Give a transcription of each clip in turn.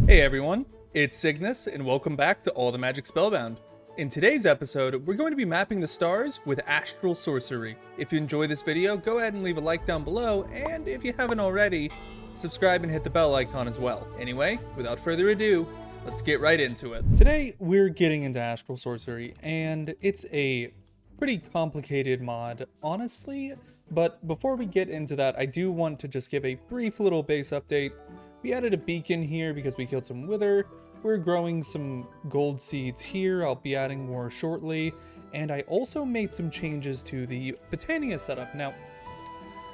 Hey everyone, it's Cygnus and welcome back to All the Magic Spellbound. In today's episode, we're going to be mapping the stars with Astral Sorcery. If you enjoy this video, go ahead and leave a like down below, and if you haven't already, subscribe and hit the bell icon as well. Anyway, without further ado, let's get right into it. Today, we're getting into Astral Sorcery, and it's a pretty complicated mod, honestly, but before we get into that, I do want to just give a brief little base update. We added a beacon here because we killed some wither. We're growing some gold seeds here. I'll be adding more shortly. And I also made some changes to the Botania setup. Now,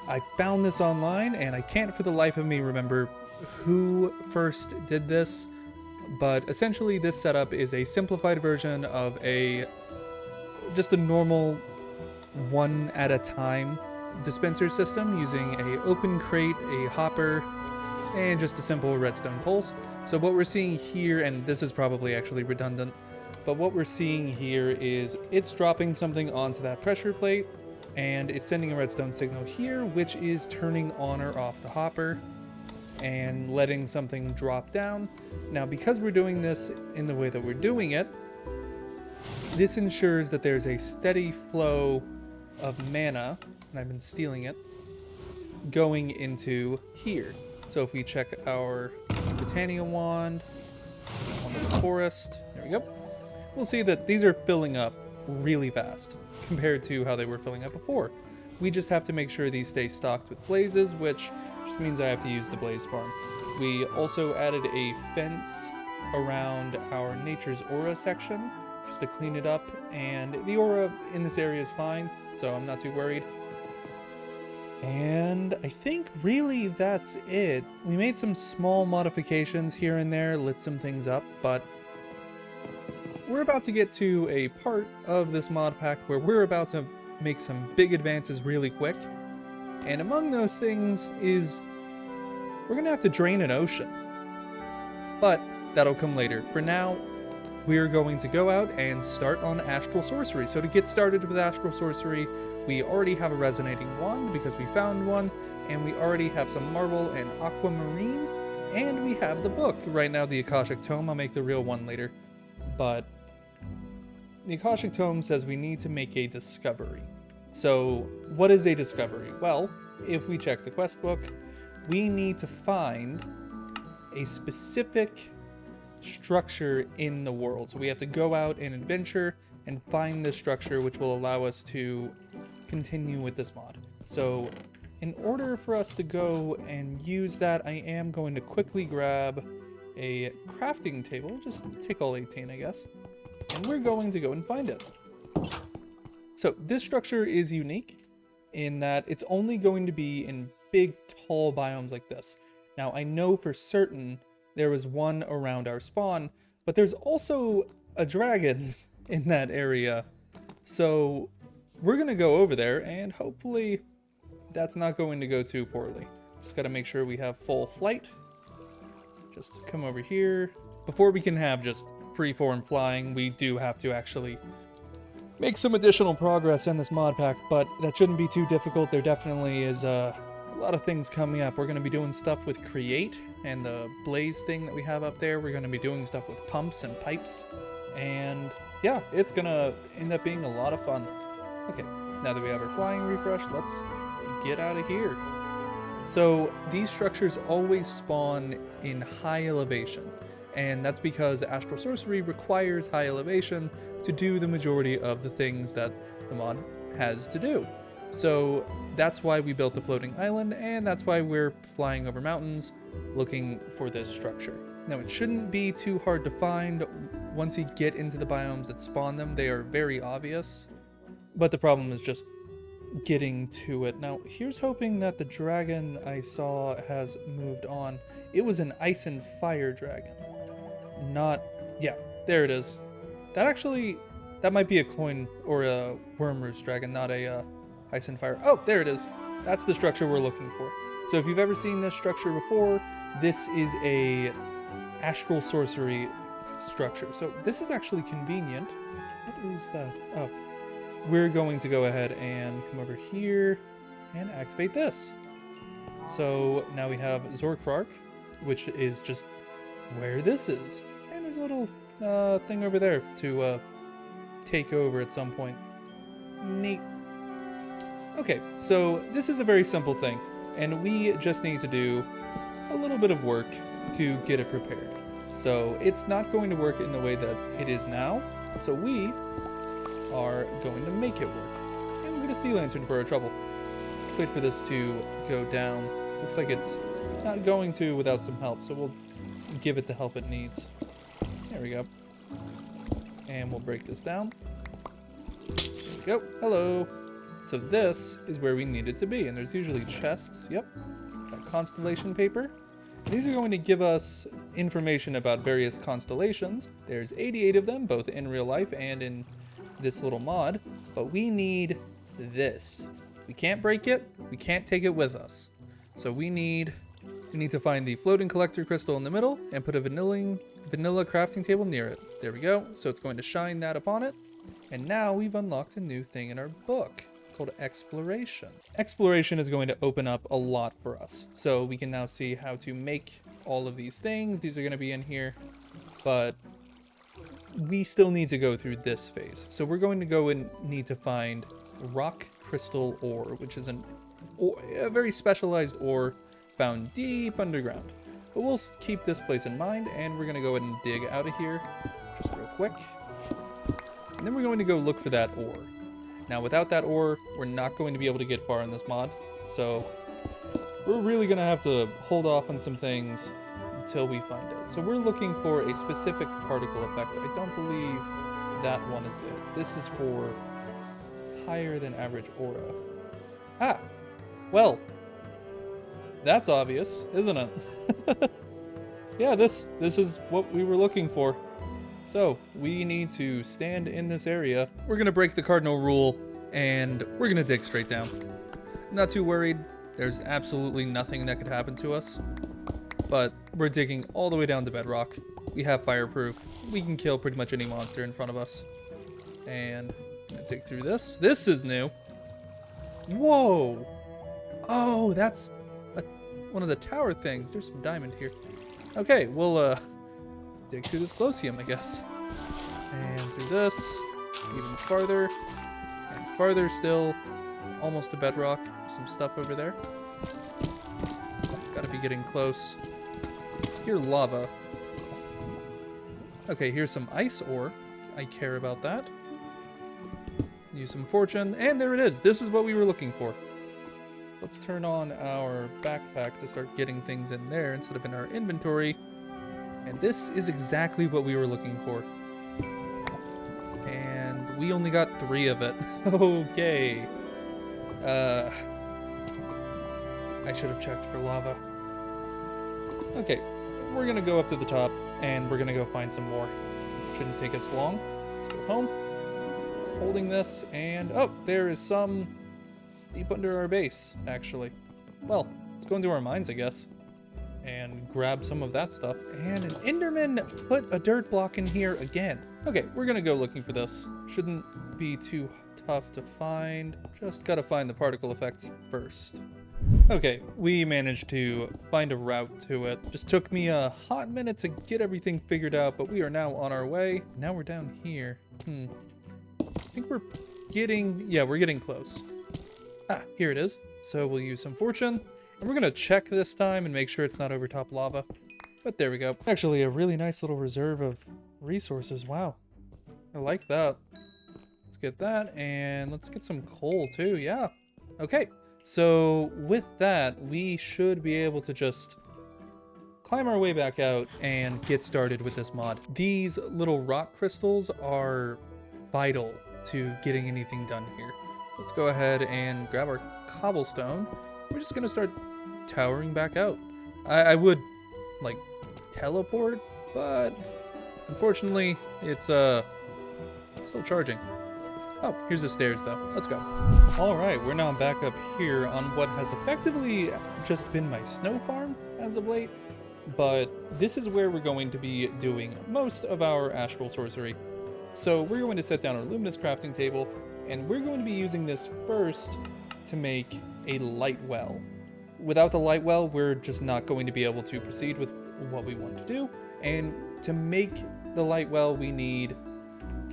I found this online and I can't for the life of me remember who first did this. But essentially this setup is a simplified version of just a normal one at a time dispenser system using a open crate, a hopper, and just a simple redstone pulse. So what we're seeing here, and this is probably actually redundant, but what we're seeing here is it's dropping something onto that pressure plate, and it's sending a redstone signal here, which is turning on or off the hopper and letting something drop down. Now, because we're doing this in the way that we're doing it, this ensures that there's a steady flow of mana, and I've been stealing it, going into here. So if we check our Botania wand on the forest, there we go, we'll see that these are filling up really fast compared to how they were filling up before. We just have to make sure these stay stocked with blazes, which just means I have to use the blaze farm. We also added a fence around our nature's aura section just to clean it up, and the aura in this area is fine, so I'm not too worried. And I think really that's it. We made some small modifications here and there, lit some things up, but we're about to get to a part of this mod pack where we're about to make some big advances really quick. And among those things is we're gonna have to drain an ocean. But that'll come later. For now, we're going to go out and start on Astral Sorcery. So to get started with Astral Sorcery, we already have a resonating wand because we found one, and we already have some marble and aquamarine, and we have the book. Right now, the Akashic Tome. I'll make the real one later. But the Akashic Tome says we need to make a discovery. So what is a discovery? Well, if we check the quest book, we need to find a specific structure in the world. So we have to go out and adventure and find this structure, which will allow us to continue with this mod. So in order for us to go and use that, I am going to quickly grab a crafting table, just take all 18 I guess, and we're going to go and find it. So this structure is unique in that it's only going to be in big tall biomes like this. Now I know for certain there was one around our spawn, but there's also a dragon in that area. So we're gonna go over there and hopefully that's not going to go too poorly. Just gotta make sure we have full flight. Just come over here. Before we can have just freeform flying, we do have to actually make some additional progress in this mod pack, but that shouldn't be too difficult. There definitely is a lot of things coming up. We're going to be doing stuff with Create and the Blaze thing that we have up there. We're going to be doing stuff with pumps and pipes. And yeah, it's going to end up being a lot of fun. Okay, now that we have our flying refresh, let's get out of here. So these structures always spawn in high elevation. And that's because Astral Sorcery requires high elevation to do the majority of the things that the mod has to do. So that's why we built the floating island, and that's why we're flying over mountains looking for this structure. Now it shouldn't be too hard to find. Once you get into the biomes that spawn them, they are very obvious. But the problem is just getting to it. Now here's hoping that the dragon I saw has moved on. It was an ice and fire dragon. Yeah, there it is. That might be a coin or a worm roost dragon, not a ice and fire. Oh, there it is. That's the structure we're looking for. So if you've ever seen this structure before, this is a Astral Sorcery structure. So this is actually convenient. What is that? Oh, we're going to go ahead and come over here and activate this. So now we have Zorkrark, which is just where this is. And there's a little thing over there to take over at some point. Neat. Okay, so this is a very simple thing, and we just need to do a little bit of work to get it prepared. So it's not going to work in the way that it is now, so we are going to make it work. And we'll get a sea lantern for our trouble. Let's wait for this to go down. Looks like it's not going to without some help, so we'll give it the help it needs. There we go. And we'll break this down. There we go. Hello. So this is where we need it to be, and there's usually chests. Yep. Got constellation paper. These are going to give us information about various constellations. There's 88 of them, both in real life and in this little mod, but we need this. We can't break it, we can't take it with us. So we need to find the floating collector crystal in the middle and put a vanilla crafting table near it. There we go. So it's going to shine that upon it. And now we've unlocked a new thing in our book called Exploration. Exploration is going to open up a lot for us. So we can now see how to make all of these things. These are going to be in here, but we still need to go through this phase. So we're going to go and need to find rock crystal ore, which is a very specialized ore found deep underground. But we'll keep this place in mind, and we're going to go ahead and dig out of here just real quick. And then we're going to go look for that ore. Now, without that ore, we're not going to be able to get far in this mod, so we're really going to have to hold off on some things until we find it. So we're looking for a specific particle effect. I don't believe that one is it. This is for higher than average aura. Ah, well, that's obvious, isn't it? Yeah, this is what we were looking for. So we need to stand in this area. We're gonna break the cardinal rule and we're gonna dig straight down. Not too worried. There's absolutely nothing that could happen to us, but we're digging all the way down to bedrock. We have fireproof. We can kill pretty much any monster in front of us. And I'm gonna dig through this. This is new. Whoa. Oh, that's one of the tower things. There's some diamond here. Okay, we'll dig through this glowsium, I guess. And through this, even farther, and farther still, almost to bedrock. There's some stuff over there. Gotta be getting close. Here, lava. Okay, here's some ice ore. I care about that. Use some fortune, and there it is. This is what we were looking for. So let's turn on our backpack to start getting things in there instead of in our inventory. And this is exactly what we were looking for. And we only got 3 of it. Okay. I should have checked for lava. Okay, we're gonna go up to the top and we're gonna go find some more. Shouldn't take us long. Let's go home. Holding this, and oh, there is some deep under our base, actually. Well, let's go into our mines, I guess, and grab some of that stuff. And an Enderman put a dirt block in here again. Okay, we're gonna go looking for this. Shouldn't be too tough to find. Just gotta find the particle effects first. Okay, we managed to find a route to it. Just took me a hot minute to get everything figured out, but we are now on our way. Now we're down here. I think we're getting close. Ah, here it is. So we'll use some fortune, and we're gonna check this time and make sure it's not over top lava. But there we go. Actually, a really nice little reserve of resources. Wow, I like that. Let's get that, and let's get some coal too. Yeah. Okay. So with that, we should be able to just climb our way back out and get started with this mod. These little rock crystals are vital to getting anything done here. Let's go ahead and grab our cobblestone. We're just gonna start towering back out. I would like teleport, but unfortunately it's still charging. Oh, here's the stairs though. Let's go. All right, we're now back up here on what has effectively just been my snow farm as of late, but this is where we're going to be doing most of our Astral Sorcery. So we're going to set down our luminous crafting table, and we're going to be using this first to make a light well. Without the light well, we're just not going to be able to proceed with what we want to do, And to make the light well, we need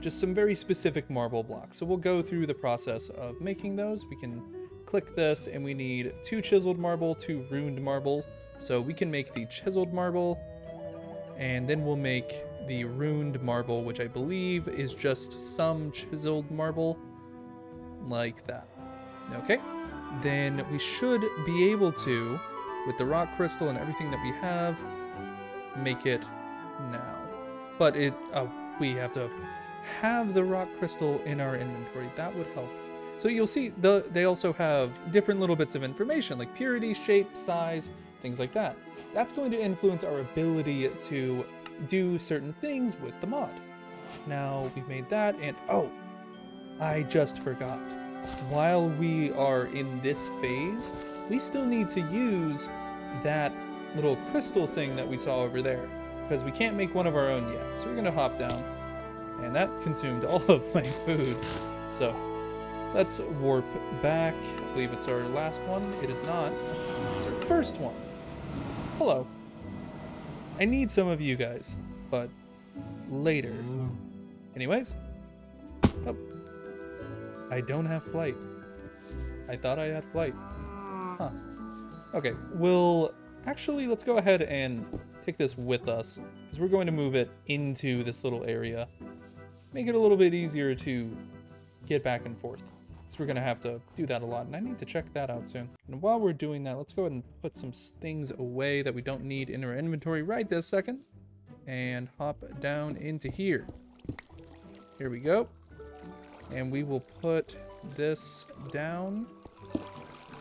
just some very specific marble blocks. So we'll go through the process of making those. We can click this, and we need 2 chiseled marble, 2 runed marble. So we can make the chiseled marble, and then we'll make the runed marble, which I believe is just some chiseled marble, like that. Okay, then we should be able to, with the rock crystal and everything that we have, make it now. But we have to have the rock crystal in our inventory. That would help. So you'll see they also have different little bits of information like purity, shape, size, things like that. That's going to influence our ability to do certain things with the mod. Now we've made that, and oh, I just forgot. While we are in this phase, we still need to use that little crystal thing that we saw over there, because we can't make one of our own yet. So we're gonna hop down, and that consumed all of my food. So let's warp back. I believe it's our last one. It is not. It's our first one. Hello. I need some of you guys, but later. Anyways. Oh. I don't have flight. I thought I had flight. Huh. Okay, let's go ahead and take this with us, because we're going to move it into this little area. Make it a little bit easier to get back and forth. So we're gonna have to do that a lot, and I need to check that out soon. And while we're doing that, let's go ahead and put some things away that we don't need in our inventory right this second, and hop down into here. Here we go. And we will put this down,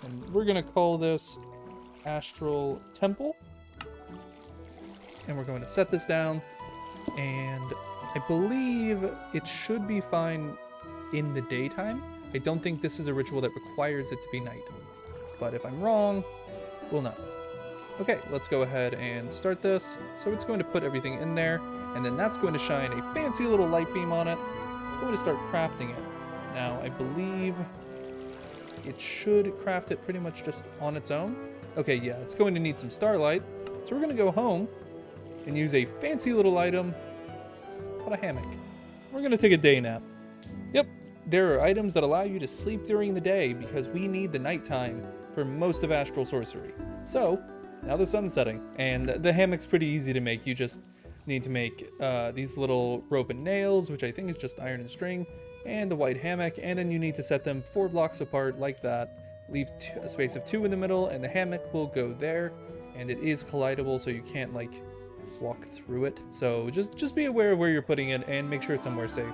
and we're gonna call this Astral Temple. And we're going to set this down, and I believe it should be fine in the daytime. I don't think this is a ritual that requires it to be night, but if I'm wrong, we'll know. Okay, let's go ahead and start this. So it's going to put everything in there, and then that's going to shine a fancy little light beam on it. It's going to start crafting it. Now, I believe it should craft it pretty much just on its own. Okay, yeah, it's going to need some starlight. So we're going to go home and use a fancy little item called a hammock. We're going to take a day nap. Yep, there are items that allow you to sleep during the day because we need the nighttime for most of Astral Sorcery. So, now the sun's setting, and the hammock's pretty easy to make. You just need to make these little rope and nails, which I think is just iron and string, and the white hammock, and then you need to set them 4 blocks apart like that. Leave a space of 2 in the middle, and the hammock will go there, and it is collidable, so you can't like walk through it. So just be aware of where you're putting it, and make sure it's somewhere safe,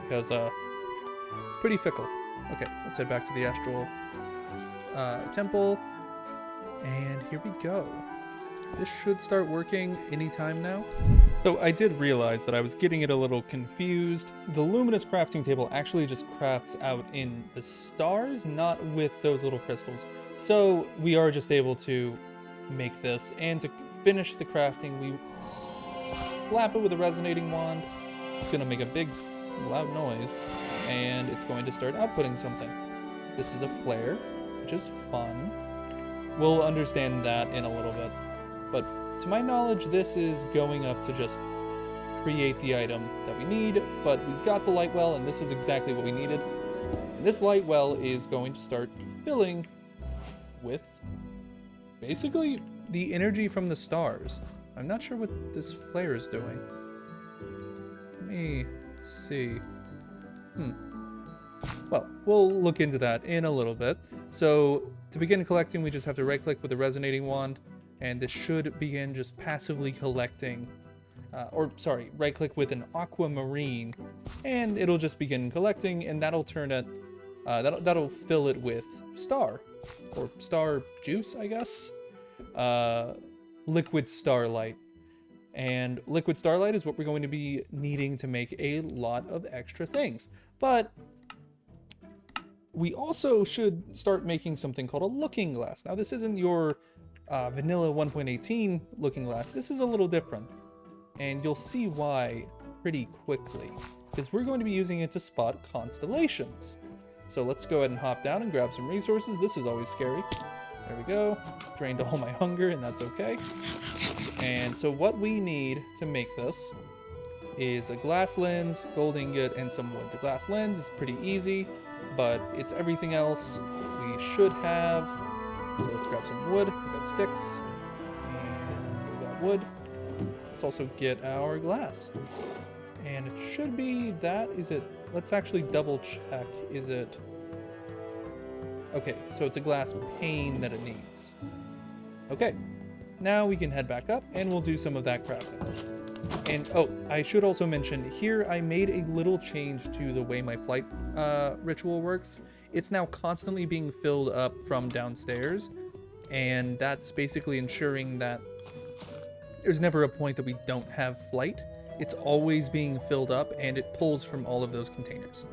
because it's pretty fickle. Okay, let's head back to the Astral Temple, and here we go. This should start working anytime now. So I did realize that I was getting it a little confused. The luminous crafting table actually just crafts out in the stars, not with those little crystals. So we are just able to make this, and to finish the crafting, we slap it with a resonating wand. It's gonna make a big loud noise, and it's going to start outputting something. This is a flare, which is fun. We'll understand that in a little bit. But to my knowledge, this is going up to just create the item that we need, but we've got the light well, and this is exactly what we needed. And this light well is going to start filling with basically the energy from the stars. I'm not sure what this flare is doing. Let me see. Well, we'll look into that in a little bit. So to begin collecting, we just have to right-click with the resonating wand, and this should begin just passively collecting, right-click with an aquamarine, and it'll just begin collecting, and that'll turn it, that'll fill it with star, or star juice, I guess, liquid starlight. And liquid starlight is what we're going to be needing to make a lot of extra things. But we also should start making something called a looking glass. Now, this isn't your vanilla 1.18 looking glass. This is a little different, and you'll see why pretty quickly, because we're going to be using it to spot constellations. So let's go ahead and hop down and grab some resources. This is always scary. There we go. Drained all my hunger, and that's okay. And so what we need to make this is a glass lens, gold ingot, and some wood. The glass lens is pretty easy, but it's everything else we should have. So let's grab some wood. We got sticks, and we got wood. Let's also get our glass. And it should be that. Is it? Let's actually double check. Is it? Okay, so it's a glass pane that it needs. Okay, now we can head back up and we'll do some of that crafting. And oh, I should also mention here I made a little change to the way my flight ritual works. It's now constantly being filled up from downstairs, and that's basically ensuring that there's never a point that we don't have flight. It's always being filled up, and it pulls from all of those containers.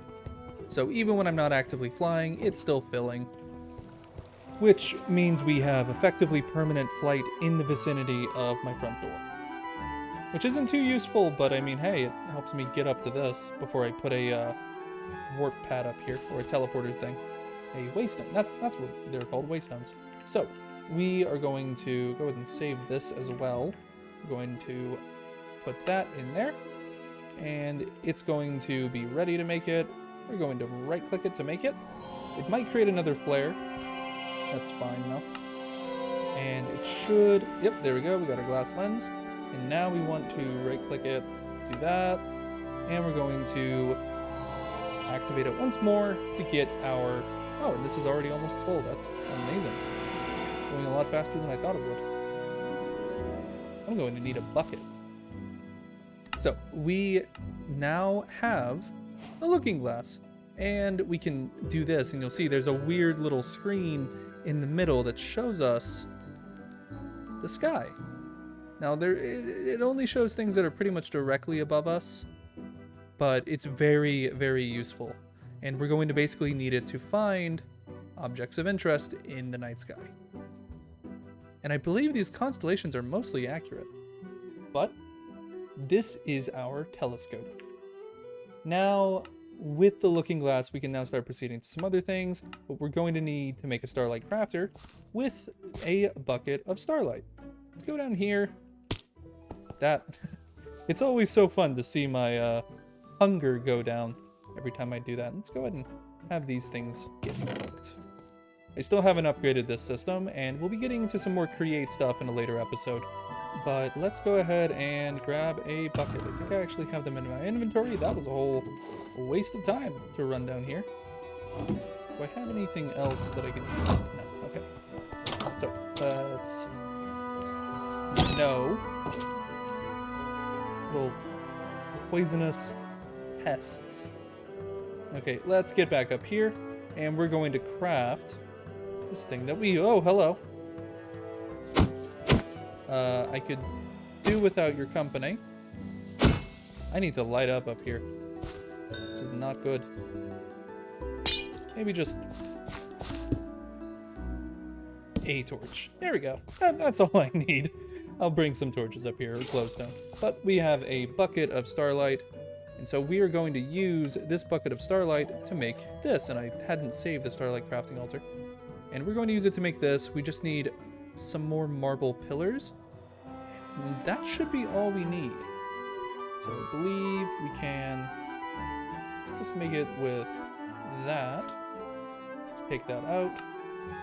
So even when I'm not actively flying, it's still filling, which means we have effectively permanent flight in the vicinity of my front door. Which isn't too useful, but I mean, hey, it helps me get up to this before I put a warp pad up here, or a teleporter thing. A waystone, that's what they're called, waystones. So, we are going to go ahead and save this as well. We're going to put that in there, and it's going to be ready to make it. We're going to right-click it to make it. It might create another flare. That's fine, though. And it should... Yep, there we go. We got our glass lens. And now we want to right-click it, do that. And we're going to activate it once more to get our... Oh, and this is already almost full. That's amazing. Going a lot faster than I thought it would. I'm going to need a bucket. So, we now have a looking glass, and we can do this, and you'll see there's a weird little screen in the middle that shows us the sky. Now it only shows things that are pretty much directly above us, but it's very, very useful, and we're going to basically need it to find objects of interest in the night sky. And I believe these constellations are mostly accurate, but this is our telescope. Now, with the looking glass, we can now start proceeding to some other things, but we're going to need to make a starlight crafter with a bucket of starlight. Let's go down here. It's always so fun to see my hunger go down every time I do that. Let's go ahead and have these things get cooked. I still haven't upgraded this system, and we'll be getting into some more create stuff in a later episode. But let's go ahead and grab a bucket. I think I actually have them in my inventory. That was a whole waste of time to run down here. Do I have anything else that I could use? No. Okay. So, let's... No. Little poisonous pests. Okay, let's get back up here, and we're going to craft this thing that we... Oh, hello. I could do without your company. I need to light up here. This is not good. Maybe just a torch. There we go. That's all I need. I'll bring some torches up here, or glowstone. But we have a bucket of starlight, and so we are going to use this bucket of starlight to make this, and I hadn't saved the starlight crafting altar. And we're going to use it to make this. We just need some more marble pillars. And that should be all we need. So I believe we can just make it with that. Let's take that out.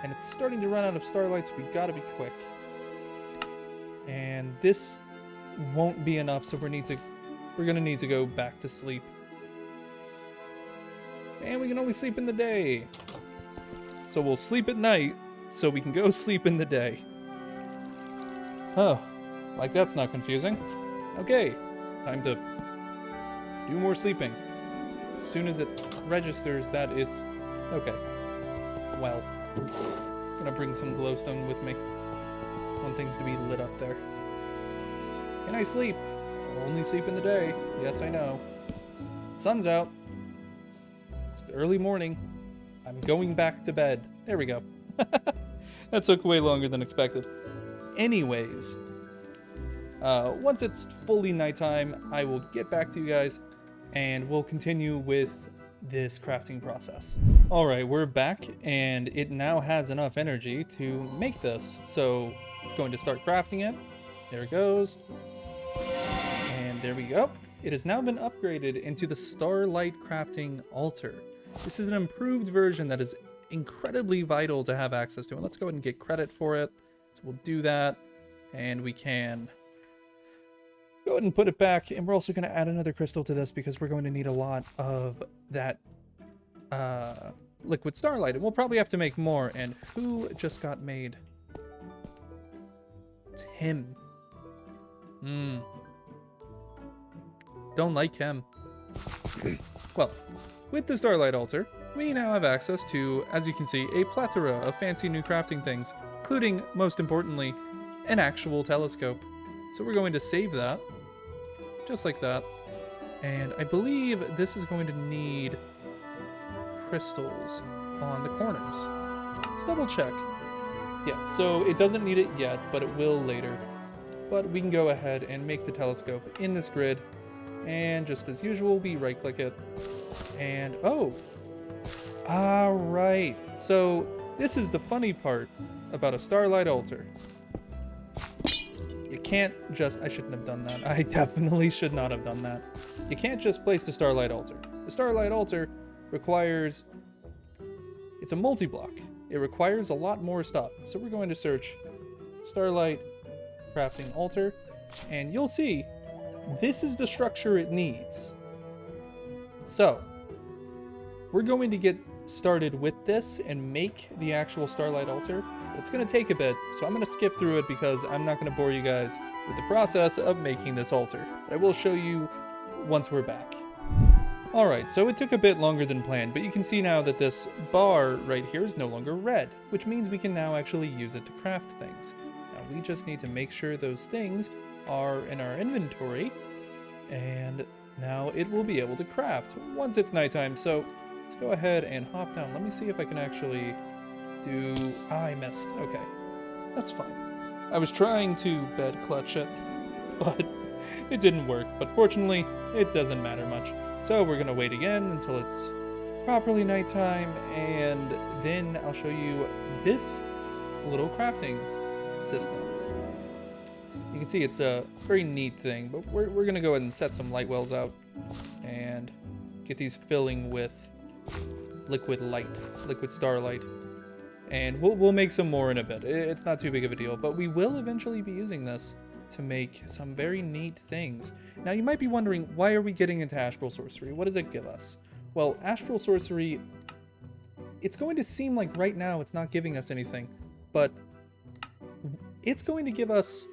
And it's starting to run out of starlight, so we gotta be quick. And this won't be enough, so we're gonna need to go back to sleep. And we can only sleep in the day. So we'll sleep at night, so we can go sleep in the day. Oh, like that's not confusing. Okay, time to do more sleeping. As soon as it registers that it's... Okay. Well, I'm gonna bring some glowstone with me. I want things to be lit up there. Can I sleep? I'll only sleep in the day. Yes, I know. Sun's out. It's early morning. I'm going back to bed. There we go. That took way longer than expected. Anyways, once it's fully nighttime, I will get back to you guys, and we'll continue with this crafting process. Alright, we're back, and it now has enough energy to make this. So, it's going to start crafting it. There it goes. And there we go. It has now been upgraded into the Starlight Crafting Altar. This is an improved version that is incredibly vital to have access to. And let's go ahead and get credit for it. So we'll do that, and we can go ahead and put it back. And we're also going to add another crystal to this because we're going to need a lot of that liquid starlight, and we'll probably have to make more. And who just got made? It's him. Don't like him. Well, with the Starlight Altar, we now have access to, as you can see, a plethora of fancy new crafting things, including, most importantly, an actual telescope. So we're going to save that, just like that. And I believe this is going to need crystals on the corners. Let's double check. Yeah, so it doesn't need it yet, but it will later. But we can go ahead and make the telescope in this grid, and just as usual, we right click it, and oh, alright, so this is the funny part about a Starlight Altar. You can't just, I shouldn't have done that. I definitely should not have done that. You can't just place the Starlight Altar. The Starlight Altar requires, it's a multi-block. It requires a lot more stuff. So we're going to search Starlight Crafting Altar, and you'll see this is the structure it needs. So we're going to get started with this and make the actual Starlight Altar. It's going to take a bit, so I'm going to skip through it because I'm not going to bore you guys with the process of making this altar. But I will show you once we're back. Alright, so it took a bit longer than planned, but you can see now that this bar right here is no longer red, which means we can now actually use it to craft things. Now we just need to make sure those things are in our inventory, and now it will be able to craft once it's nighttime. So let's go ahead and hop down. Let me see if I can actually do... I missed. Okay, that's fine. I was trying to bed clutch it, but it didn't work. But fortunately, it doesn't matter much. So we're gonna wait again until it's properly nighttime, and then I'll show you this little crafting system. You can see it's a very neat thing, but we're gonna go ahead and set some light wells out and get these filling with liquid light, liquid starlight. And we'll make some more in a bit. It's not too big of a deal, but we will eventually be using this to make some very neat things. Now you might be wondering, why are we getting into Astral Sorcery? What does it give us? Well, Astral Sorcery, it's going to seem like right now it's not giving us anything, but it's going to give us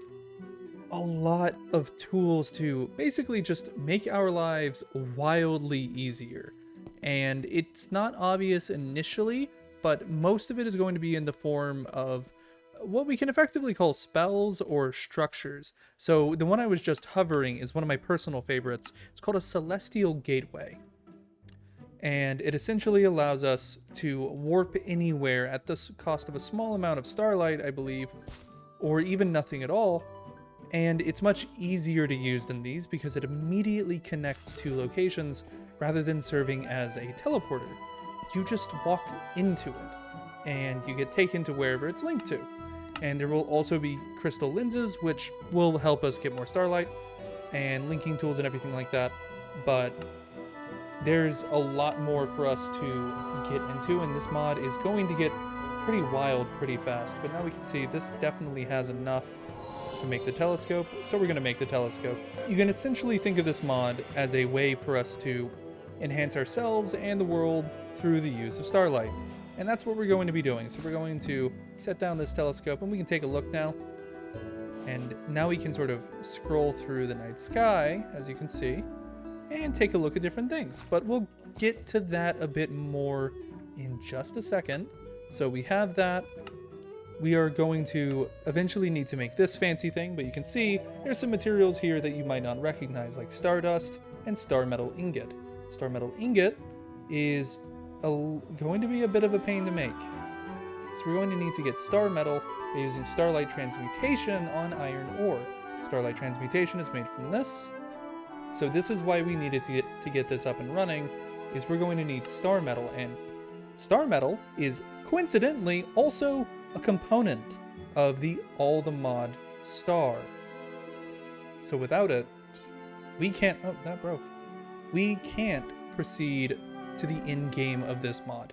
a lot of tools to basically just make our lives wildly easier. And it's not obvious initially, but most of it is going to be in the form of what we can effectively call spells or structures. So the one I was just hovering is one of my personal favorites. It's called a Celestial Gateway. And it essentially allows us to warp anywhere at the cost of a small amount of starlight, I believe, or even nothing at all. And it's much easier to use than these because it immediately connects to locations rather than serving as a teleporter. You just walk into it and you get taken to wherever it's linked to. And there will also be crystal lenses, which will help us get more starlight, and linking tools and everything like that. But there's a lot more for us to get into, and this mod is going to get pretty wild pretty fast. But now we can see this definitely has enough to make the telescope, so we're going to make the telescope. You can essentially think of this mod as a way for us to enhance ourselves and the world through the use of starlight. And that's what we're going to be doing. So we're going to set down this telescope, and we can take a look now. And now we can sort of scroll through the night sky, as you can see, and take a look at different things. But we'll get to that a bit more in just a second. So we have that. We are going to eventually need to make this fancy thing, but you can see there's some materials here that you might not recognize, like stardust and star metal ingot. Star metal ingot is going to be a bit of a pain to make. So we're going to need to get star metal by using starlight transmutation on iron ore. Starlight transmutation is made from this. So this is why we needed to get this up and running, is we're going to need star metal. And Star Metal is coincidentally also a component of the All the Mod star. So without it, we can't, oh, that broke. We can't proceed to the end game of this mod.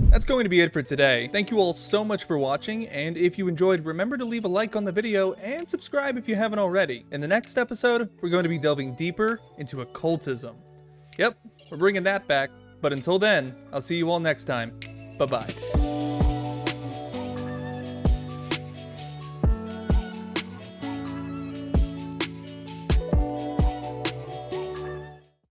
That's going to be it for today. Thank you all so much for watching, and if you enjoyed, remember to leave a like on the video and subscribe if you haven't already. In the next episode, we're going to be delving deeper into occultism. Yep, we're bringing that back, but until then, I'll see you all next time. Bye-bye.